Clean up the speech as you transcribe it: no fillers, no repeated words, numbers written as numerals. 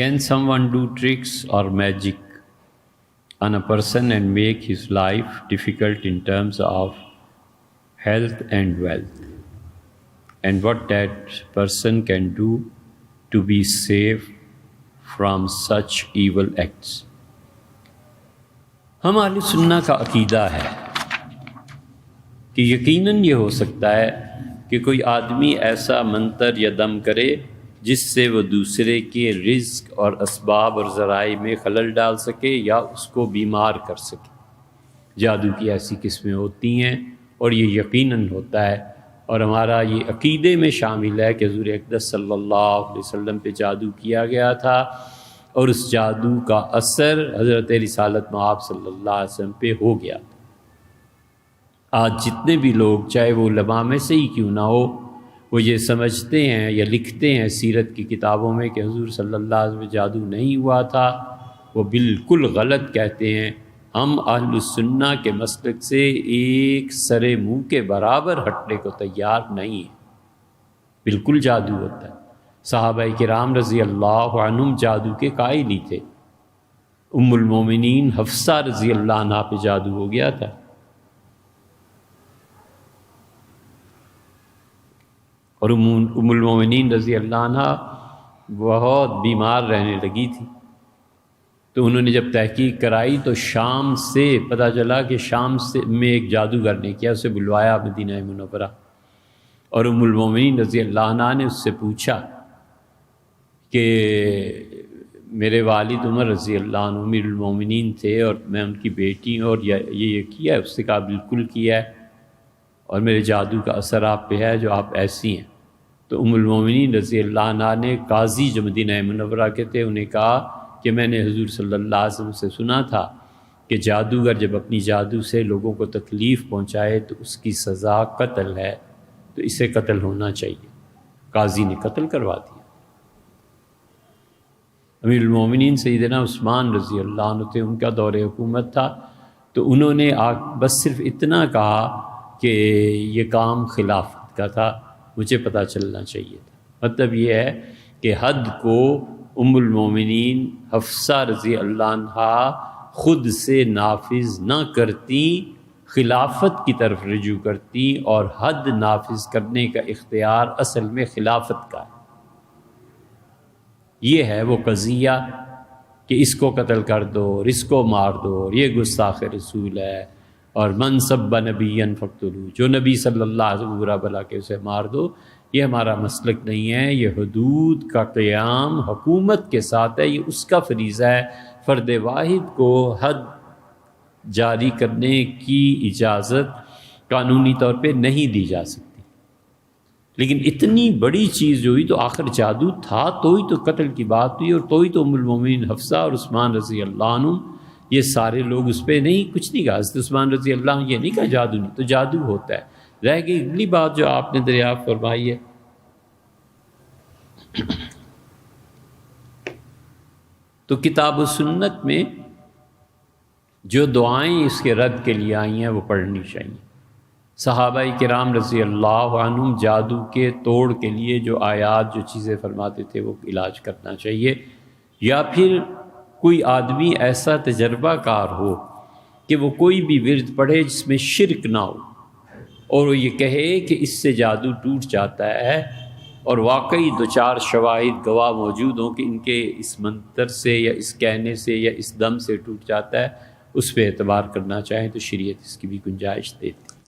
Can someone do tricks or magic on a person and make his life difficult in terms of health and wealth? And what that person can do to be safe from such evil acts? ہم اہل سنہ کا عقیدہ ہے کہ یقیناً یہ ہو سکتا ہے کہ کوئی آدمی ایسا منتر یا دم کرے جس سے وہ دوسرے کے رزق اور اسباب اور ذرائع میں خلل ڈال سکے یا اس کو بیمار کر سکے۔ جادو کی ایسی قسمیں ہوتی ہیں اور یہ یقیناً ہوتا ہے، اور ہمارا یہ عقیدے میں شامل ہے کہ حضور اقدس صلی اللہ علیہ وسلم پہ جادو کیا گیا تھا، اور اس جادو کا اثر حضرت رسالت مآب صلی اللہ علیہ وسلم پہ ہو گیا تھا۔ آج جتنے بھی لوگ، چاہے وہ علماء میں سے ہی کیوں نہ ہو، وہ یہ سمجھتے ہیں یا لکھتے ہیں سیرت کی کتابوں میں کہ حضور صلی اللہ علیہ وسلم جادو نہیں ہوا تھا، وہ بالکل غلط کہتے ہیں۔ ہم اہل السنہ کے مسلک سے ایک سرے منہ کے برابر ہٹنے کو تیار نہیں ہیں۔ بالکل جادو ہوتا ہے۔ صحابہ کرام رضی اللہ عنہم جادو کے قائل ہی تھے۔ ام المومنین حفصہ رضی اللہ عنہا پہ جادو ہو گیا تھا، اور ام المومنین رضی اللہ عنہ بہت بیمار رہنے لگی تھی، تو انہوں نے جب تحقیق کرائی تو شام سے پتہ چلا کہ شام سے میں ایک جادوگر نے کیا، اسے بلوایا مدینہ منورہ، اور ام المومنین رضی اللہ عنہ نے اس سے پوچھا کہ میرے والد عمر رضی اللہ عنہ امیر المومنین تھے اور میں ان کی بیٹی ہوں، اور یہ کیا ہے؟ اس سے کہا بالکل کیا ہے، اور میرے جادو کا اثر آپ پہ ہے جو آپ ایسی ہیں۔ تو ام المومنین رضی اللہ عنہ نے قاضی جو مدینہ منورہ کے تھے انہیں کہا کہ میں نے حضور صلی اللہ علیہ وسلم سے سنا تھا کہ جادوگر جب اپنی جادو سے لوگوں کو تکلیف پہنچائے تو اس کی سزا قتل ہے، تو اسے قتل ہونا چاہیے۔ قاضی نے قتل کروا دیا۔ امیر المومنین سیدنا عثمان رضی اللہ عنہ تھے، ان کا دور حکومت تھا، تو انہوں نے بس صرف اتنا کہا کہ یہ کام خلافت کا تھا، مجھے پتہ چلنا چاہیے تھا۔ مطلب یہ ہے کہ حد کو ام المومنین حفصہ رضی اللہ عنہا خود سے نافذ نہ کرتی، خلافت کی طرف رجوع کرتی، اور حد نافذ کرنے کا اختیار اصل میں خلافت کا ہے۔ یہ ہے وہ قضیہ کہ اس کو قتل کر دو اور اس کو مار دو، اور یہ گستاخ رسول ہے، اور من سب نبی فاقتلوہ، جو نبی صلی اللہ علیہ وسلم برا بلا کے اسے مار دو۔ یہ ہمارا مسلک نہیں ہے، یہ حدود کا قیام حکومت کے ساتھ ہے، یہ اس کا فریضہ ہے۔ فرد واحد کو حد جاری کرنے کی اجازت قانونی طور پہ نہیں دی جا سکتی، لیکن اتنی بڑی چیز جو ہوئی تو آخر جادو تھا، تو ہی تو قتل کی بات ہوئی، اور تو ہی تو ام المومنین حفصہ اور عثمان رضی اللہ عنہ یہ سارے لوگ اس پہ نہیں کچھ نہیں کہا۔ حضرت عثمان رضی اللہ عنہ یہ نہیں کہا جادو نہیں، تو جادو ہوتا ہے۔ رہ گئی اگلی بات جو آپ نے دریافت فرمائی ہے، تو کتاب و سنت میں جو دعائیں اس کے رد کے لیے آئی ہیں وہ پڑھنی چاہیے۔ صحابہ کرام رضی اللہ عنہم جادو کے توڑ کے لیے جو آیات جو چیزیں فرماتے تھے وہ علاج کرنا چاہیے، یا پھر کوئی آدمی ایسا تجربہ کار ہو کہ وہ کوئی بھی ورد پڑھے جس میں شرک نہ ہو، اور وہ یہ کہے کہ اس سے جادو ٹوٹ جاتا ہے، اور واقعی دو چار شواہد گواہ موجود ہوں کہ ان کے اس منتر سے یا اس کہنے سے یا اس دم سے ٹوٹ جاتا ہے، اس پہ اعتبار کرنا چاہیں تو شریعت اس کی بھی گنجائش دیتی ہے۔